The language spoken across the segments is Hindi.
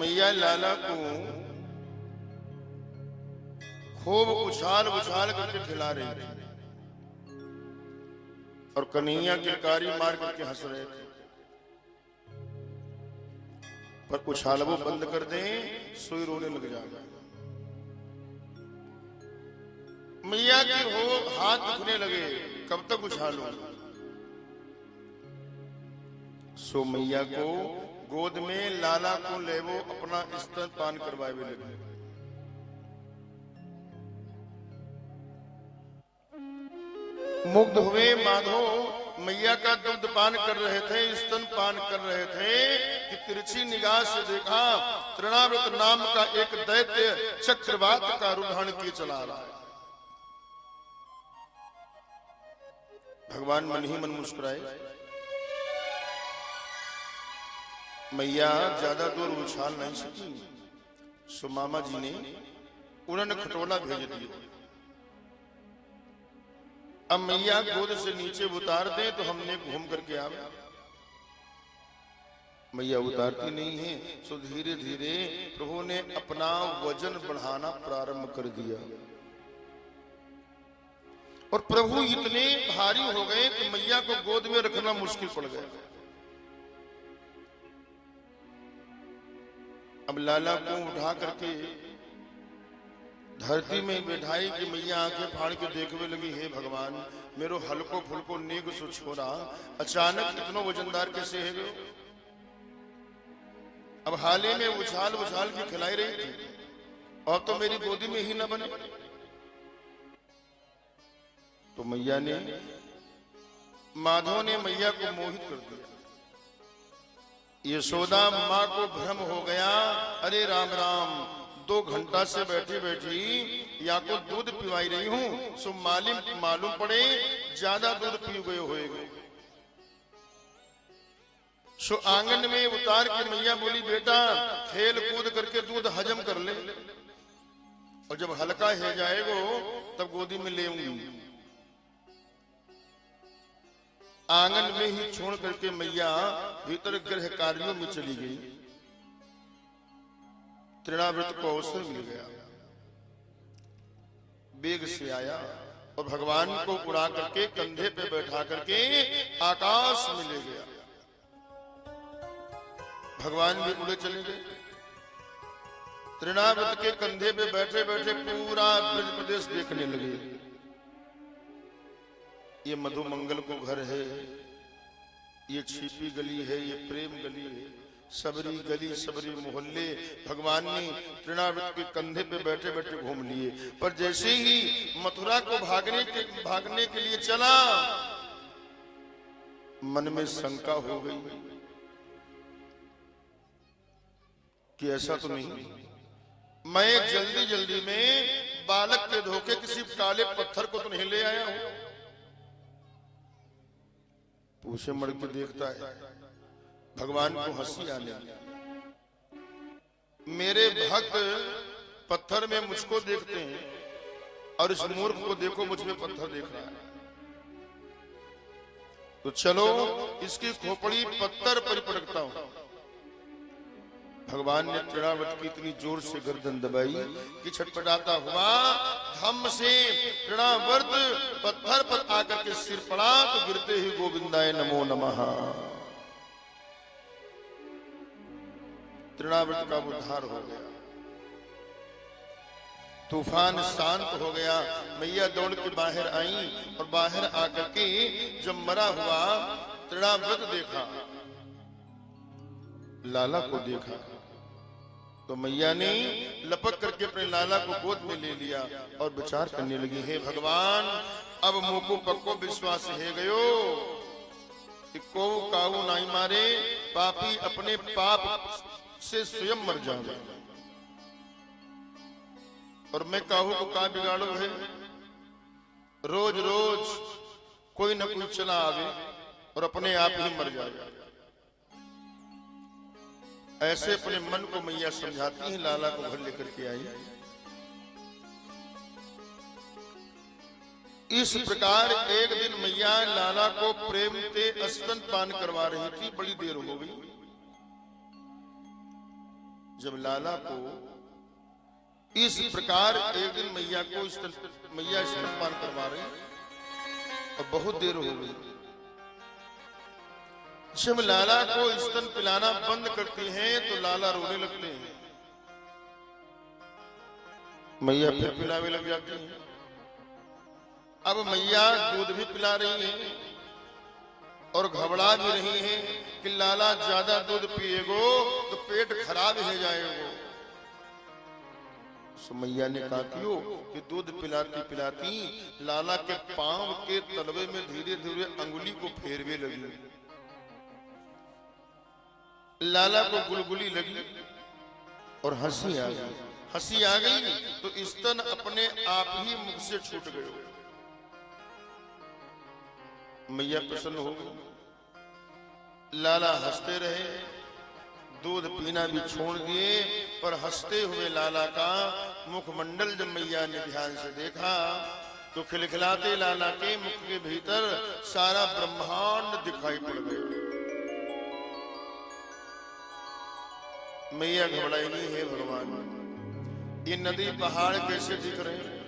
मैया लाला को खूब उछाल उछाल करके खिला रही थी और कन्हैया किलकारी मार करके हंस रहे थे। पर उछाल वो बंद कर दें, सोई रोने लग जाएगा। मैया की हो हाथ दुखने लगे, कब तक उछालो। सो मैया को गोद में लाला को ले वो अपना स्तन पान करवाए हुए लगे। मुग्ध हुए माधो मैया का दूध पान कर रहे थे, स्तन पान कर रहे थे कि तिरछी निगाह से देखा तृणाव्रत नाम का एक दैत्य चक्रवात का रूप धारण किए चला रहा है। भगवान मन ही मन मुस्कुराए। मैया ज्यादा दूर उछाल नहीं सकी, सो मामा जी ने उन्होंने खटोला भेज दिया। अब मैया गोद से नीचे उतार दे तो हमने घूम करके आवे। मैया उतारती नहीं है, सो धीरे धीरे प्रभु ने अपना वजन बढ़ाना प्रारंभ कर दिया और प्रभु इतने भारी हो गए कि मैया को गोद में रखना मुश्किल पड़ गया। अब लाला को उठा करके धरती में बैठाई कि मैया आंखें फाड़ के देखने लगी, हे भगवान मेरो हल्को फुल्को नेग सो छोरा अचानक इतनो वजनदार कैसे है गयो। अब हाले में उछाल उछाल के खिलाई रही थी और तो मेरी गोदी में ही न बने। तो मैया ने माधव ने मैया को मोहित कर दिया। यशोदा माँ को भ्रम हो गया, अरे राम राम 2 घंटा से बैठी बैठी या को दूध पिवाई रही हूं, सो मालूम पड़े ज्यादा दूध पी गए होएगे। सो आंगन में उतार के मैया बोली, बेटा खेल कूद करके दूध हजम कर ले और जब हल्का हो जाएगा तब गोदी में ले आऊंगी। आंगन में ही छोड़ करके मैया भीतर गृह कार्यों में चली गई। तृणाव्रत को अवसर मिल गया, बेग से आया और भगवान को उड़ा करके कंधे पे बैठा करके आकाश में ले गया। भगवान भी उड़े चले गए। तृणाव्रत के कंधे पे बैठे बैठे पूरा ब्रज प्रदेश देखने लगे। ये मधुमंगल को घर है, ये छिपी गली है, ये प्रेम गली है, सबरी गली सबरी मोहल्ले भगवान ने तृणाव्रत के कंधे पे बैठे बैठे घूम लिए। पर जैसे ही मथुरा को भागने के लिए चला, मन में शंका हो गई कि ऐसा तो नहीं मैं जल्दी जल्दी में बालक के धोखे किसी काले पत्थर को तो नहीं ले आया हूं। पूछे मड़ के देखता है, भगवान को हंसी आने लगी। मेरे भक्त पत्थर में मुझको देखते हैं और इस मूर्ख को देखो मुझ में पत्थर देख रहा है। तो चलो इसकी खोपड़ी पत्थर पर पटकता हूं। भगवान ने तृणाव्रत की इतनी जोर से गर्दन दबाई कि छटपटाता हुआ धम्म से तृणाव्रत पत्थर पर आकर के सिर पड़ा तो गिरते ही गोविंदाय नमो नमः। तृणाव्रत का उद्धार हो गया, तूफान शांत हो गया। मैया दौड़ के बाहर आई और बाहर आकर के जब मरा हुआ तृणाव्रत देखा, लाला को देखा, तो मैया ने लपक करके अपने लाला को गोद में ले लिया और विचार करने लगी, हे भगवान अब मोको पक्को विश्वास है गयो कि को काऊ नहीं मारे, पापी अपने पाप से स्वयं मर जाए और मैं काहू को का बिगाड़ो है। रोज रोज कोई न कोई चला आवे और अपने आप ही मर जाएगा। ऐसे अपने मन को मैया समझाती है। लाला को घर लेकर के आई। इस प्रकार एक दिन मैया लाला को प्रेम से स्तन पान करवा रही थी। बड़ी देर हो गई। जब लाला को इस प्रकार एक दिन मैया स्तनपान करवा रही और बहुत देर हो गई। जब लाला को स्तन पिलाना बंद करती हैं तो लाला रोने लगते हैं। मैया फिर पिलावे लग जाती हैं। अब मैया दूध भी पिला रही हैं और घबरा भी रही हैं कि लाला ज्यादा दूध पिएगो तो पेट खराब हो जाएगो। सो मैया ने कहा कि दूध पिलाती पिलाती लाला के पांव के तलवे में धीरे धीरे अंगुली को फेरवे लगी। लाला को गुलगुली लगी और हंसी आ गई। हंसी आ गई तो स्तन अपने आप ही मुख से छूट गए। मैया प्रसन्न हो गई। लाला हंसते रहे, दूध पीना भी छोड़ दिए, पर हंसते हुए लाला का मुखमंडल जब मैया ने ध्यान से देखा तो खिलखिलाते लाला के मुख के भीतर सारा ब्रह्मांड दिखाई पड़ गया। मैया घबराई नहीं, है भगवान ये नदी पहाड़ कैसे दिख रहे हैं।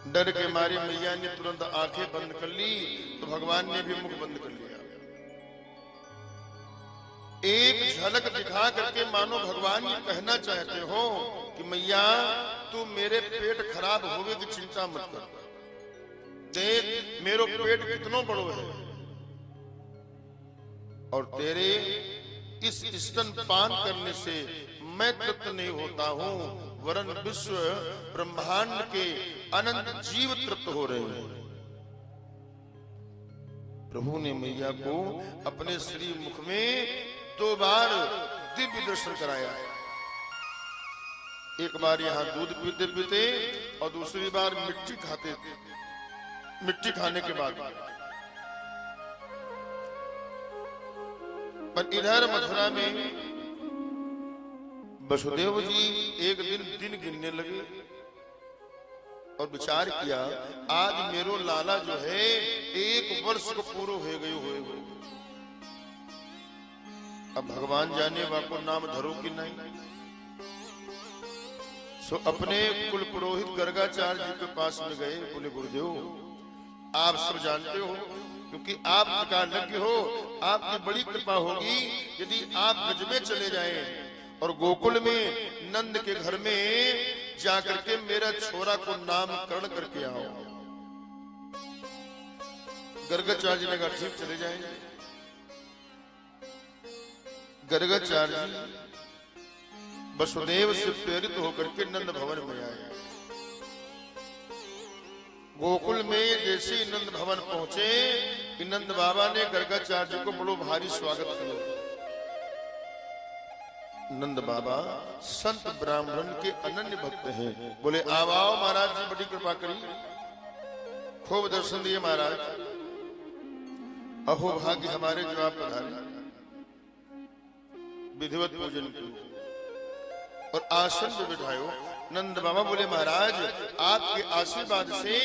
डर के मारे मैया ने तुरंत आंखें बंद कर ली तो भगवान ने भी मुख बंद कर लिया। एक झलक दिखा करके मानो भगवान ये कहना चाहते हो कि मैया तू मेरे पेट खराब होवे की चिंता मत कर, देख मेरो पेट कितनो बड़ो है और तेरे इस स्तन पान करने से मैं तृप्त नहीं होता हूं, वरन विश्व ब्रह्मांड के अनंत जीव तृप्त हो रहे हैं। प्रभु ने मैया को अपने श्री मुख में 2 बार दिव्य दर्शन कराया। एक बार यहाँ दूध पीते पीते और दूसरी बार मिट्टी खाते थे। मिट्टी खाने के बाद पर इधर मथुरा में वसुदेव जी एक दिन गिनने लगे और विचार किया आज मेरो लाला जो है 1 वर्ष को पूरा हो गए हुए। अब भगवान जाने वाको नाम धरो कि नहीं। सो अपने कुल पुरोहित गर्गाचार्य जी के पास में गए। बोले गुरुदेव आप सब जानते हो क्योंकि आप त्रिकालज्ञ हो, आपकी बड़ी कृपा होगी यदि आप ब्रज में चले जाएं और गोकुल में नंद के घर में जाकर के मेरा छोरा को नामकरण करके आओ। गर्गाचार्य ने कहा ठीक चले जाएंगे। गर्गाचार्य वसुदेव से प्रेरित होकर के नंद भवन में आए। गोकुल में जैसे नंद भवन पहुंचे कि नंद बाबा ने गर्गाचार्य को बड़ो भारी स्वागत किया। नंद बाबा संत ब्राह्मण के अनन्य भक्त हैं। बोले आओ महाराज जी, बड़ी कृपा करी, खूब दर्शन दिए महाराज। अहो भाग्य हमारे जो आप पधारे, विधिवत पूजन किया और आसन पे बिठायो। नंद बाबा बोले महाराज आपके आशीर्वाद से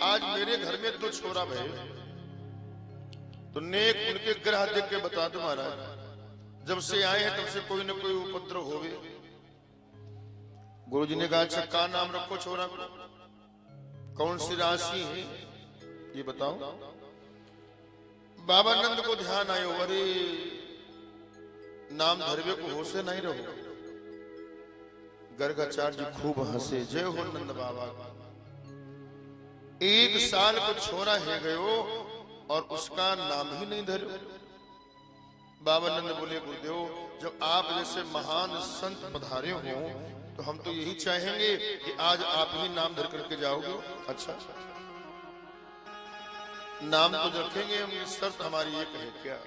आज मेरे घर में 2 छोरा भये, तो नेक उनके ग्रह देख के बता दो महाराज, जब से आए हैं तब से कोई न कोई उपद्रव होवे। गुरुजी ने कहा अच्छा का नाम रखो छोरा को, कौन सी राशि है ये बताओ। बाबा नंद को ध्यान आयो, अरे नाम धरवे को होश नहीं रहो। गर्गाचार्य जी खूब हंसे, जय हो नंद बाबा। 1 साल को छोरा है गयो और उसका नाम ही नहीं धरो। बाबा नंद बोले गुरुदेव जब आप जैसे महान संत पधारे हो तो हम तो यही चाहेंगे कि आज आप ही नाम धर करके जाओगे। अच्छा नाम तो रखेंगे हम, शर्त हमारी ये कहे क्या।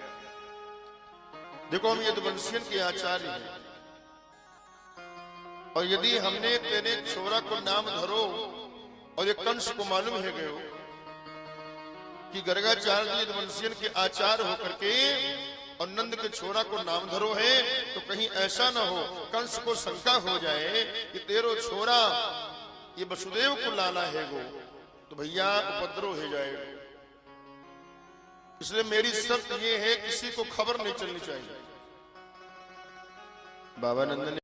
देखो हम यदुवंशियन के आचार्य हैं और यदि हमने तेरे छोरा को नाम धरो और ये कंस को मालूम है गयो कि गर्गाचार्य यदुवंशियन के आचार्य होकर के और नंद के छोरा को नाम धरो है, तो कहीं ऐसा ना हो कंस को शंका हो जाए कि तेरो छोरा ये वसुदेव को लाला है गो, तो भैया उपद्रव हो जाएगा। इसलिए मेरी शर्त ये है किसी को खबर नहीं चलनी चाहिए। बाबा नंद ने